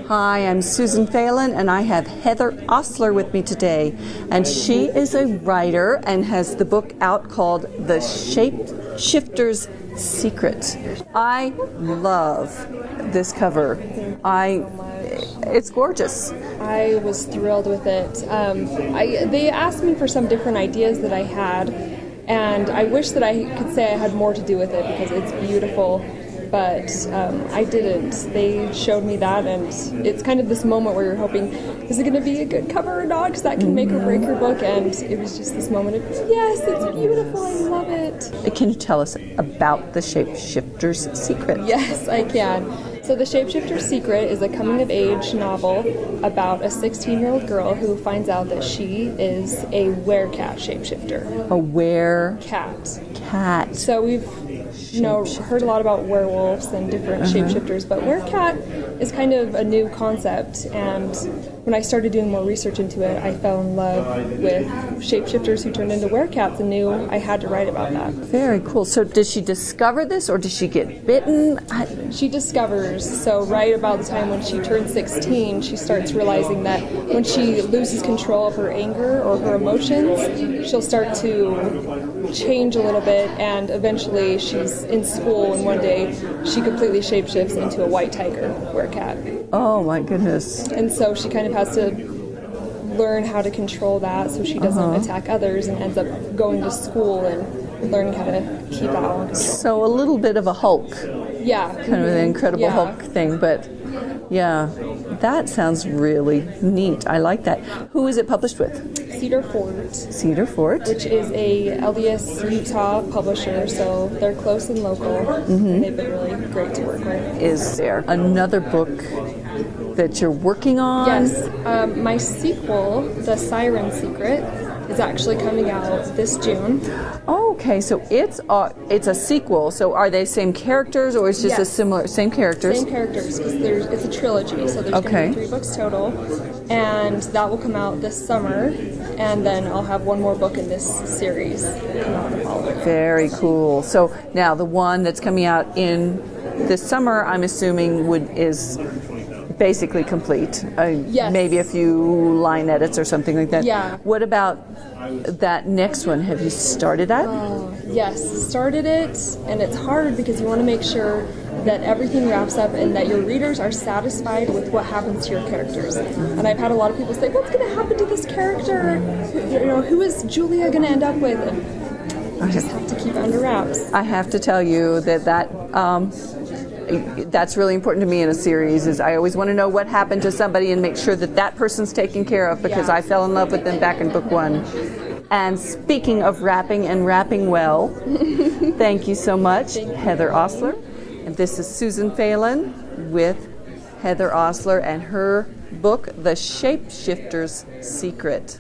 Hi, I'm Susan Phelan, and I have Heather Ostler with me today. And she is a writer and has the book out called The Shapeshifter's Secret. I love this cover. It's gorgeous. I was thrilled with it. They asked me for some different ideas that I had, and I wish that I could say I had more to do with it because it's beautiful. But I didn't. They showed me that, and it's kind of this moment where you're hoping, is it going to be a good cover or not? Because that can make or break your book, and it was just this moment of, yes, it's beautiful, I love it. Can you tell us about The Shapeshifter's Secret? Yes, I can. So The Shapeshifter's Secret is a coming-of-age novel about a 16-year-old girl who finds out that she is a werecat shapeshifter. A werecat. Cat. So we've heard a lot about werewolves and different shapeshifters, but werecat is kind of a new concept, and when I started doing more research into it, I fell in love with shapeshifters who turned into werecats and knew I had to write about that. Very cool. So does she discover this, or does she get bitten? She discovers, so right about the time when she turns 16, she starts realizing that when she loses control of her anger or her emotions, she'll start to change a little bit, and eventually she's in school, and one day she completely shapeshifts into a white tiger werecat. Oh my goodness. And so she kind of has to learn how to control that so she doesn't attack others, and ends up going to school and learning how to keep that all in control. So a little bit of a Hulk. Yeah. Kind of an Incredible Hulk thing, but yeah, that sounds really neat. I like that. Who is it published with? Cedar Fort. Cedar Fort. Which is a LDS Utah publisher, so they're close and local. And they've been really great to work with. Is there another book that you're working on? Yes. My sequel, The Siren Secret, is actually coming out this June. Okay, so it's a sequel. So are they same characters, or is just same characters? Same characters, because it's a trilogy, so there's going to be 3 books total, and that will come out this summer, and then I'll have one more book in this series come out the following. Very cool. So now the one that's coming out in this summer, I'm assuming is basically complete. Yes. Maybe a few line edits or something like that. Yeah. What about that next one? Have you started that? Yes, started it, and it's hard because you want to make sure that everything wraps up and that your readers are satisfied with what happens to your characters. And I've had a lot of people say, what's going to happen to this character? Who is Julia going to end up with? And I just have to keep it under wraps. I have to tell you that's really important to me in a series. Is I always want to know what happened to somebody and make sure that person's taken care of, because I fell in love with them back in book 1. And speaking of rapping and rapping well, thank you so much, Heather Ostler. And this is Susan Phelan with Heather Ostler and her book, The Shapeshifter's Secret.